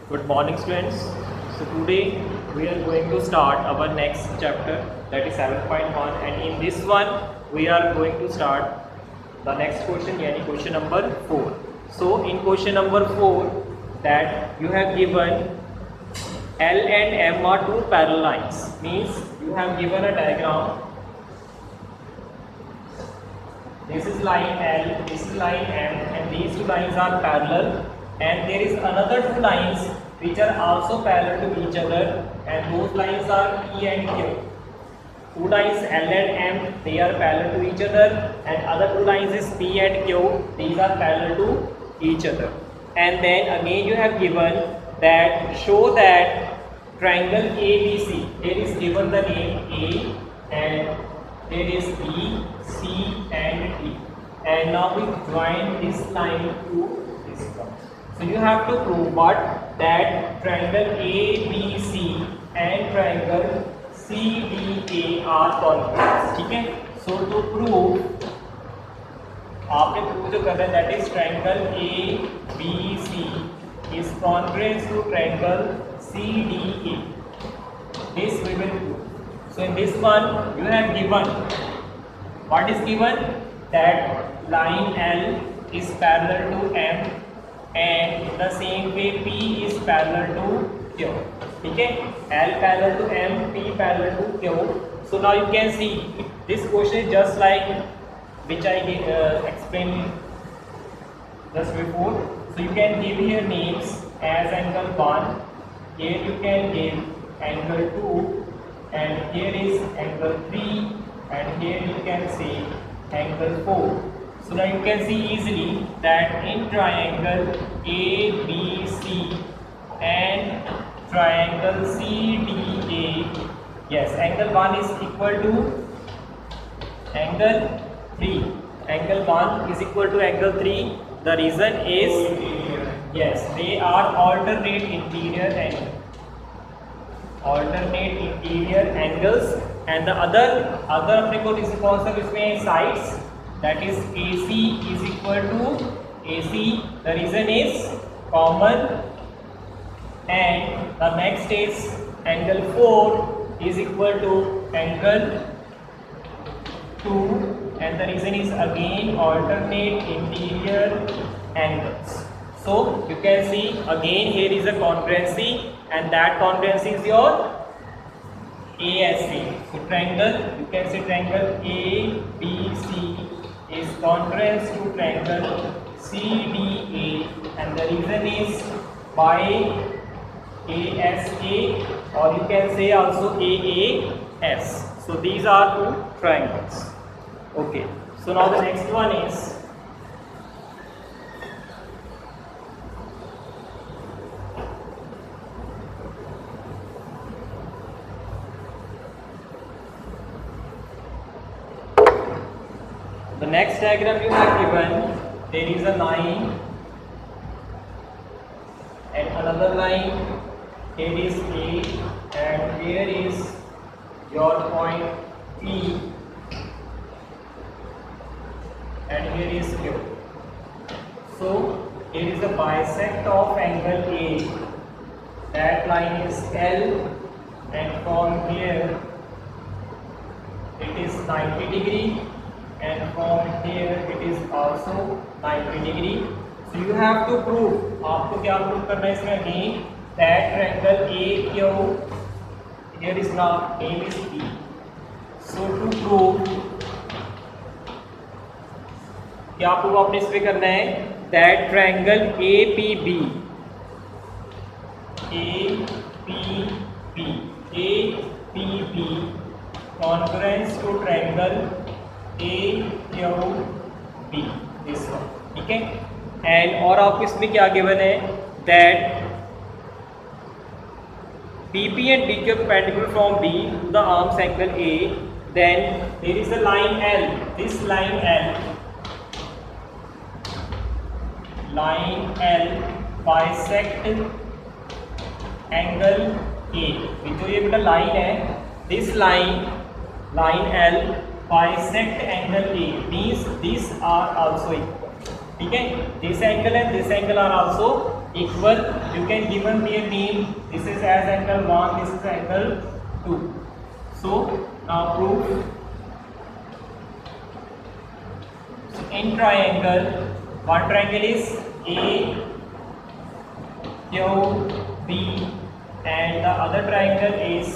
Good morning, students. So today we are going to start our next chapter, that is 7.1, and in this one we are going to start the next question, yani question number 4. So in question number 4, that you have given L and M are two parallel lines, means you have given a diagram. This is line L, this is line M, and these two lines are parallel, and there is another two lines which are also parallel to each other, and those lines are P and Q. Two lines L and M, they are parallel to each other, and other two lines is P and Q, these are parallel to each other. And then again you have given that show that triangle ABC, there is given the name A and there is B, C and D, and now we join this line to this one. So you have to prove what, that triangle ABC and triangle CDA are congruous. ठीक है, so to prove आपने prove जो करना है, that is triangle ABC is congruous to triangle CDA. This we will prove. So in this one you have given, what is given, that line L is parallel to M and the same way P is parallel to Q. ठीक है, L parallel to M, P parallel to Q. So now you can see this question is just like which I explained just before. So you can give here names as angle 1, here you can give angle 2, and here is angle 3, and here you can say angle 4. So now you can see easily that in triangle ABC and triangle CDA, yes, angle 1 is equal to angle 3. Angle 1 is equal to angle 3. The reason is, yes, they are alternate interior angles. Alternate interior angles, and the other अपने को कौन सा इसमें sides, that is AC is equal to AC. The reason is common, and the next is angle 4 is equal to angle 2, and the reason is again alternate interior angles. So you can see again here is a congruency, and that congruency is your ASA. So triangle, you can say triangle ABC is congruous to triangle CDA, and the reason is by ASA, or you can say also AAS. So these are two triangles. Okay, so now the next one is the next diagram you have given. There is a line and another line. Here is A and here is your point P, and here is Q. So here is the bisect of angle A. That line is L, and from here it is 90 degree, and from here it is also 90 degree. So you have to prove, आपको क्या prove करना है इसमें again, that triangle AQ, here is now name is P. So to prove, क्या आपको आपने इस पे करना है, that triangle APB congruous to triangle AQB, this one. ठीक है, and और आपको इसमें क्या गिवन है, that BP and PQ are perpendicular from B to the arms angle A. Then there is a line L. This line L bisect angle A. जो ये बेटा line है, this line L bisect angle A, means these are also equal. ठीक है, this angle and this angle are also equal, you can given their name, this is as angle 1, this is angle 2. So now prove in triangle, one triangle is AQB and the other triangle is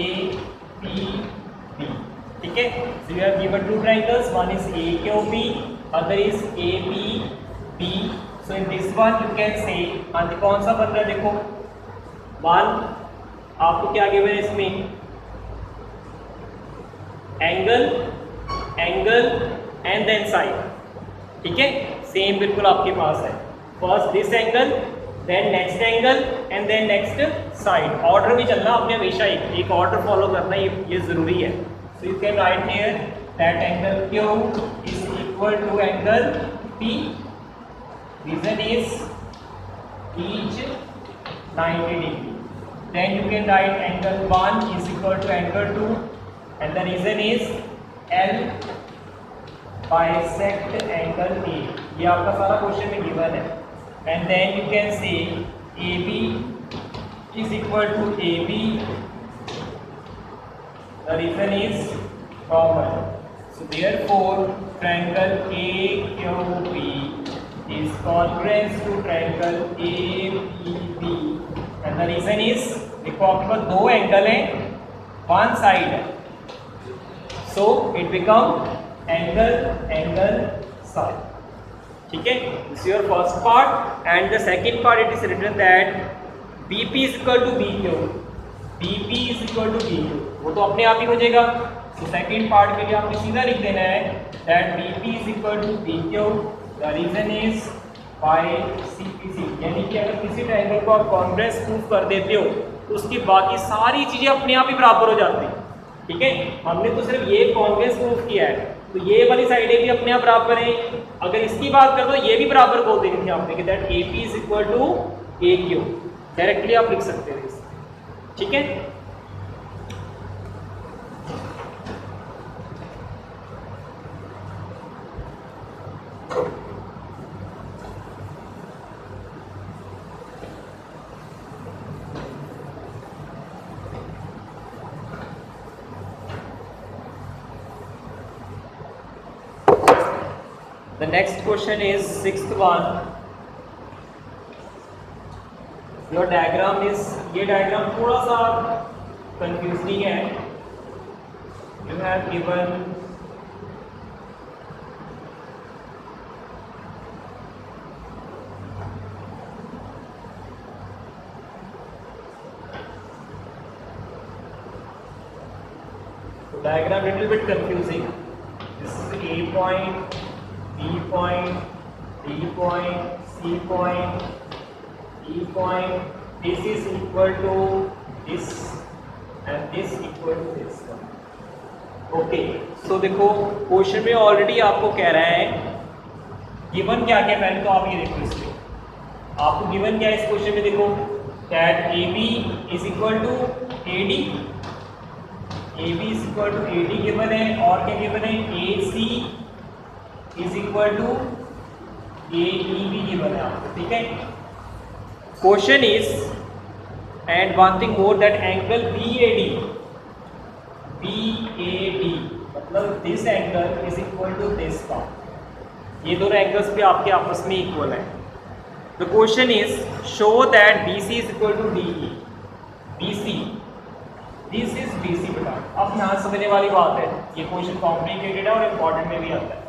APB. ठीक है, so you have given two triangles, one is AQB, other is APB. So in this one you can say, हाँ जी कौन सा बन रहा है देखो, one आपको क्या गिवन है इसमें, angle angle and then side. ठीक है, सेम बिल्कुल आपके पास है, first this angle then next angle and then next side. Order में चलना आपने हमेशा, एक ऑर्डर फॉलो करना, ये जरूरी है. So you can write here that angle Q is equal to angle P. Reason is each 90 degree. Then you can write angle 1 is equal to angle 2 and the reason is L bisect angle A. ये आपका सारा question में given है. And then you can say AB is equal to AB. The reason is common. So therefore triangle AQB is congruent to triangle APB. And the reason is, देखो आपके पास दो angle हैं, one side है, so it become angle angle side. ठीक है, this is your first part and the second part it is written that BP is equal to BQ. BP is equal to BQ, वो तो अपने आप ही हो जाएगा. तो सेकंड पार्ट के लिए आपको सीधा लिख देना है that BP is equal to BQ. The reason is by CPC, यानी कि अगर किसी ट्रायंगल को आप कॉन्ग्रेस प्रूफ कर देते हो तो उसकी बाकी सारी चीज़ें अपने आप ही बराबर हो जाती हैं. ठीक है, हमने तो सिर्फ ये कॉन्ग्रेस प्रूफ किया है, तो ये वाली साइडें भी अपने आप बराबर हैं. अगर इसकी बात कर दो, ये भी बराबर बोल देनी थी आपने कि that AP is equal to AQ. Directly आप लिख सकते हैं. ठीक है, the next question is sixth one. your diagram is, ये डायग्राम थोड़ा सा कंफ्यूजिंग है. you have given diagram little bit confusing. This is A point, B point, D point, C point, E point. This is equal to this and this equal to this. Okay, so देखो question में already आपको कह रहा है given क्या क्या. पहले तो आप ये देखो, इसमें आपको गिवन क्या है इस क्वेश्चन में. देखो that AB is equal to AD. AB is equal to AD given है, और क्या गिवन है, AC is equal to AEB given है आपको. ठीक है, question is and one thing more that angle BAD मतलब this angle is equal to this part. ये दोनों एंगल्स भी आपके आपस में इक्वल है. The question is show that BC is equal to DE. BC, this is BC बेटा. अब यहाँ समझने वाली बात है, ये क्वेश्चन कॉम्प्लिकेटेड है और इम्पॉर्टेंट में भी आता है.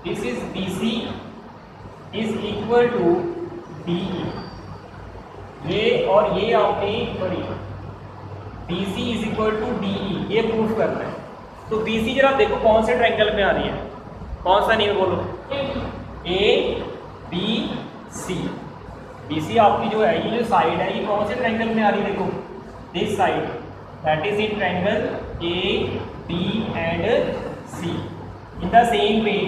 This is BC is equal to DE. ये और ये आपने पढ़ी, BC is equal to DE, ये प्रूफ करना है. तो BC जरा देखो कौन से ट्रायंगल में आ रही है, कौन सा नहीं बोलो, ABC. BC आपकी जो है, ये जो साइड है, ये कौन से ट्रायंगल में आ रही है, देखो this side, that is in triangle AB and C. In the same वे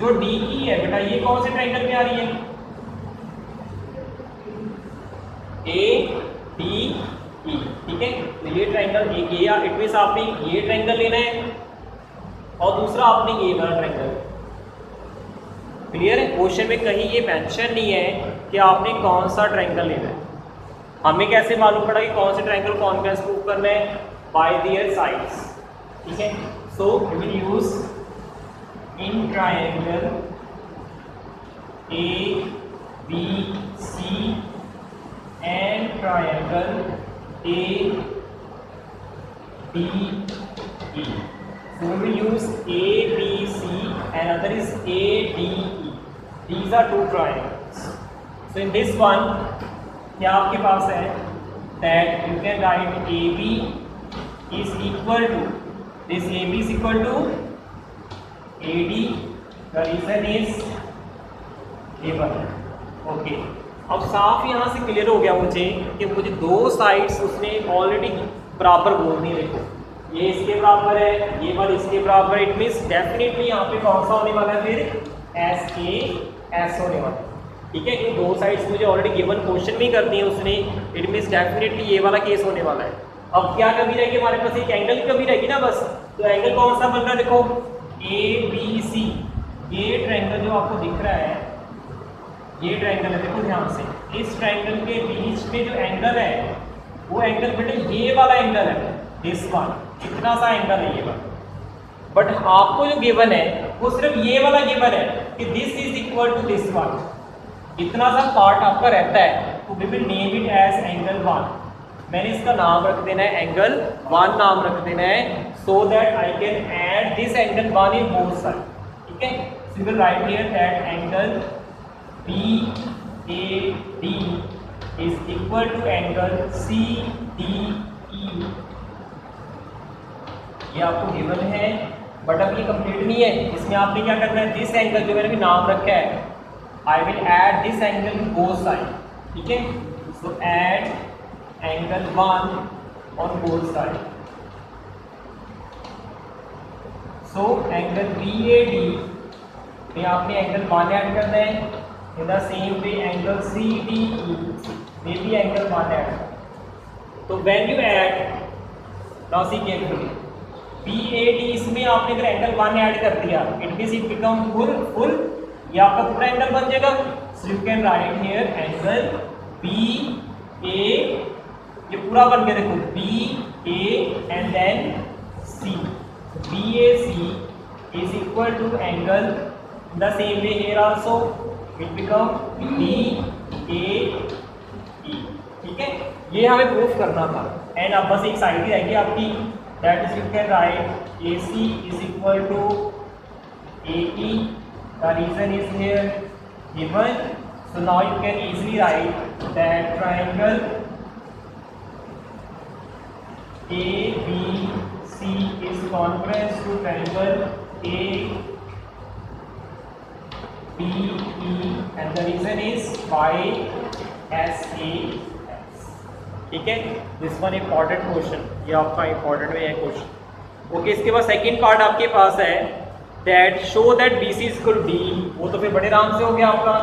जो DE है बेटा, ये कौन से ट्रायंगल में आ रही है, ADE. ठीक है, तो ये ट्रायंगल ये या इट मींस आपने ये ट्रायंगल लेना है और दूसरा आपने ये वाला ट्रायंगल. क्लियर है? क्वेश्चन में कहीं ये मेंशन नहीं है कि आपने कौन सा ट्रायंगल लेना है। हमें कैसे मालूम पड़ा कि कौन से ट्रायंगल कॉन्ग्रुएंस प्रूव करना है? By their sides. ठीक है, so we will use in triangle A B C and triangle A B E. So we will use A, B, C and other is A, D, E. These are two triangles. So in this one, क्या आपके पास है? That you can write AB is equal to this. AB is equal to AD. The reason is given. Okay. अब साफ यहाँ से clear हो गया मुझे कि मुझे दो साइड्स उसने ऑलरेडी बराबर बोल दी। देखो ये इसके बराबर है, ये वाला इसके बराबर है। इट मीन्स डेफिनेटली यहाँ पे कौन सा होने वाला है? फिर एस ए एस होने वाला है। ठीक है, ये दो साइड्स मुझे ऑलरेडी गिवन क्वेश्चन में कर दिए उसने। इट मीन्स डेफिनेटली ये वाला केस होने वाला है। अब क्या कमी रहेगी हमारे पास? एक एंगल की कमी रहेगी ना बस। तो एंगल कौन सा बन रहा है? देखो ए बी सी, ये ट्रायंगल जो आपको दिख रहा है, ये ट्रायंगल है। देखो ध्यान से, इस ट्रायंगल के बीच में जो एंगल है वो एंगल बेटे ये वाला एंगल है, दिस वन। इतना सा एंगल है ये वाला। बट आपको जो गिवन है वो सिर्फ ये वाला गिवन है कि this is equal to this one. इतना सा पार्ट आपका रहता है, तो we will name it as angle one. मैंने इसका नाम रख देना है एंगल वन, नाम रख देना है, so that I can add this angle one in both side. ठीक है, so we will write here that angle B A D is equal to angle C D E. ये आपको गिवन है, but अब ये कंप्लीट नहीं है। इसमें आपने क्या करना है? दिस एंगल जो मैंने भी नाम रखा है, I will add this angle in both side. ठीक है, so add angle one on both side. So angle B A D में आपने एंगल वन ऐड करना है। In the same way angle C D E में भी angle one add. तो when you add, now see carefully, BAD इसमें आपने अगर एंगल वन ऐड कर दिया, it means it become full, ये आपका पूरा एंगल बन जाएगा। So you can write here angle BA, ये पूरा बन गया। देखो BA and then C, BAC is equal to angle the same way here also, it become BAE। ठीक है, ये हमें प्रूफ करना था। एंड अब बस एक साइड ही रहेगी आपकी, that is you can write AC is equal to AE. The reason is here given, so now you can easily write that triangle ABC is congruous to triangle ABE and the reason is by SAS। ठीक है, this one important question, ये आपका important में है question. Okay, इसके बाद second part आपके पास है that show that BC is equal to DE। वो तो फिर बड़े आराम से हो गया आपका,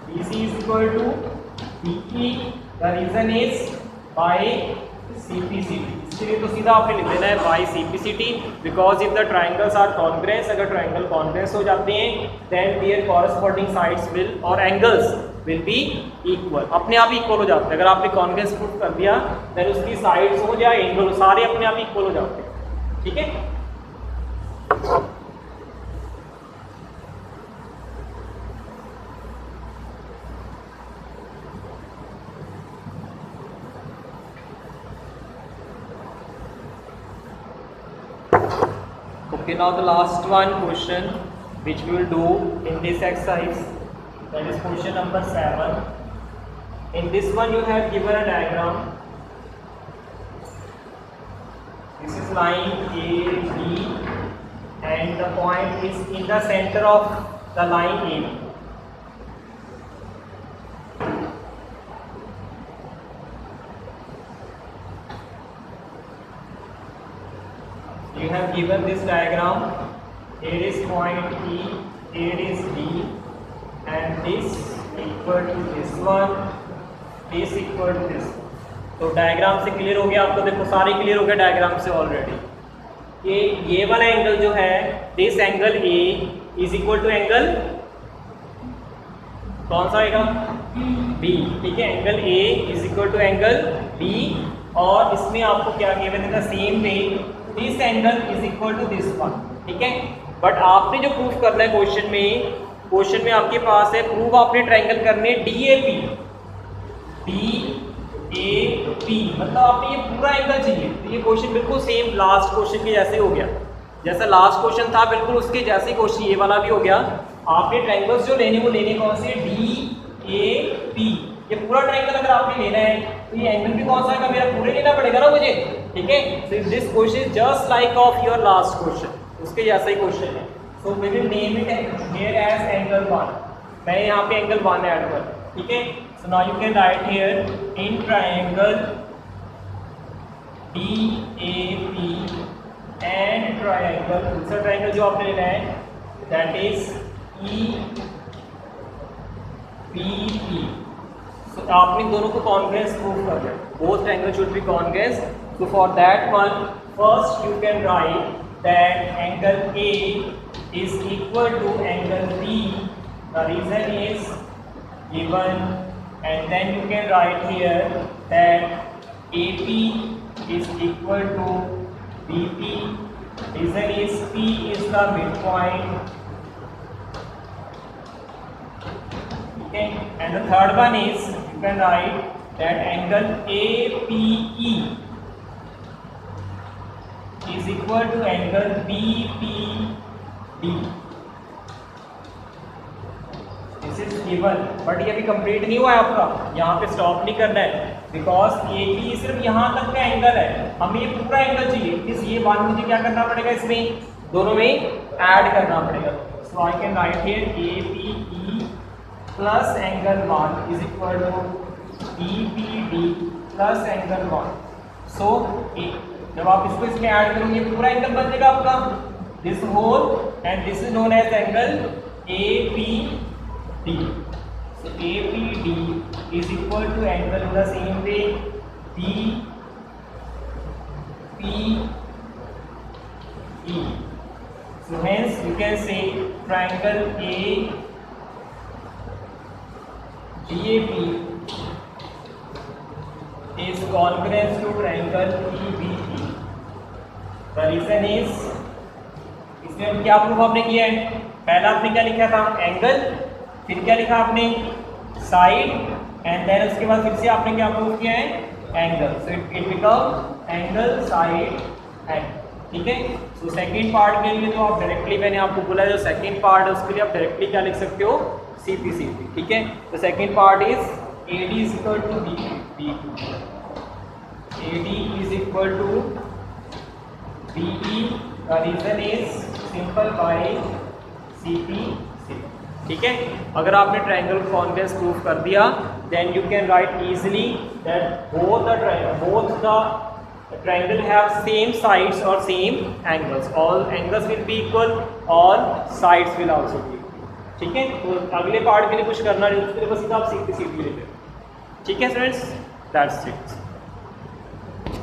BC is equal to DE। The reason is by CPCT। इसके लिए तो सीधा आपने लिख देना है by CPCT, because if the triangles are congruence, अगर ट्राइंगल कॉन्ग्रुएंस हो जाते हैं then their corresponding sides will और एंगल्स विल बी इक्वल, अपने आप इक्वल हो जाते हैं। अगर आपने कॉन्ग्रुएंस प्रूफ कर दिया देन उसकी साइड्स हो या एंगल सारे अपने आप इक्वल हो जाते हैं। ठीक है, okay, now the last one question which we will do in this exercise, that is question number 7. In this one you have given a diagram. This is line A, B and the point is in the center of the line A. You have given this diagram. Here is point E, here is B and this equal to this one, this equal to this. तो diagram से clear हो गया आपको, देखो सारे clear हो गए diagram से ऑलरेडी। ये वाला एंगल जो है, this angle A is equal to angle कौन सा आएगा? बी। ठीक है, angle A is equal to angle B, और इसमें आपको क्या गिवन है? The same way this angle is equal to this one. ठीक है, बट आपने जो प्रूफ करना है क्वेश्चन में आपके पास है प्रूफ आपने ट्रायंगल करने DAP, DAP मतलब आपने ये पूरा एंगल चाहिए। तो ये क्वेश्चन बिल्कुल सेम लास्ट क्वेश्चन के जैसे हो गया, जैसा लास्ट क्वेश्चन था बिल्कुल उसके जैसे ही क्वेश्चन ये वाला भी हो गया। आपने ट्रायंगल्स जो लेने वो लेने कौन से? DAP। ये पूरा ट्रायंगल अगर आपने लेना है तो ये एंगल भी कौन सा आएगा? मेरा पूरे लेना पड़ेगा ना मुझे। ठीक है, so this question is just like of your last question, उसके जैसा ही क्वेश्चन है। So we will name it here as angle 1। मैं यहाँ पे एंगल 1 ऐड कर। ठीक है, so now you can write here in triangle DAP and triangle, दूसरा ट्रायंगल जो आपने लेना है दैट इज EPP। So, आपने दोनों को कॉन्ग्रेस प्रूव करना है, both triangle should be Congress. So for that one first you can right that angle A is equal to angle B. The reason is given, and then you can write here that AP is equal to BP. Reason is P is the midpoint. Okay, and the third one is you can write that angle APE is equal to angle BPD. This is given, but ये भी complete नहीं हुआ है आपका, यहाँ पे stop नहीं करना है, बिकॉज AP सिर्फ यहाँ तक का एंगल है, हमें ये पूरा एंगल चाहिए। इस ये वन मुझे क्या करना पड़ेगा? इसमें दोनों में ऐड करना पड़ेगा। So I can write here APE plus angle 1 is equal to BPD plus angle 1। So जब आप इसको इसमें ऐड करोगे पूरा एंगल बन जाएगा आपका, this whole, and this is known as angle APD। So APD is equal to angle in the same way BPE। So hence you can say triangle ADAP is congruent to triangle EBE। The reason is, इसमें हम क्या proof आपने किया है? पहला आपने क्या लिखा था? एंगल, फिर क्या लिखा आपने? साइड, एंड देन उसके बाद फिर से आपने क्या प्रूफ किया है? Angle. So it become angle side and. ठीक है, सो सेकंड पार्ट के लिए तो आप डायरेक्टली, मैंने आपको बोला जो सेकंड पार्ट है उसके लिए आप डायरेक्टली क्या लिख सकते हो? CP। ठीक है, तो second part is AD is equal to BE। AD is equal to BE। The reason is simple by CP। ठीक है, अगर आपने ट्रायंगल कॉन्ग्रेस प्रूफ कर दिया then you can write easily that both the triangle have same sides और same angles. All angles will be equal, all sides will also be. ठीक है, तो अगले पार्ट के लिए कुछ करना नहीं, उसके लिए बस आप सीधी लेते। ठीक है स्टूडेंट्स, दैट्स इट।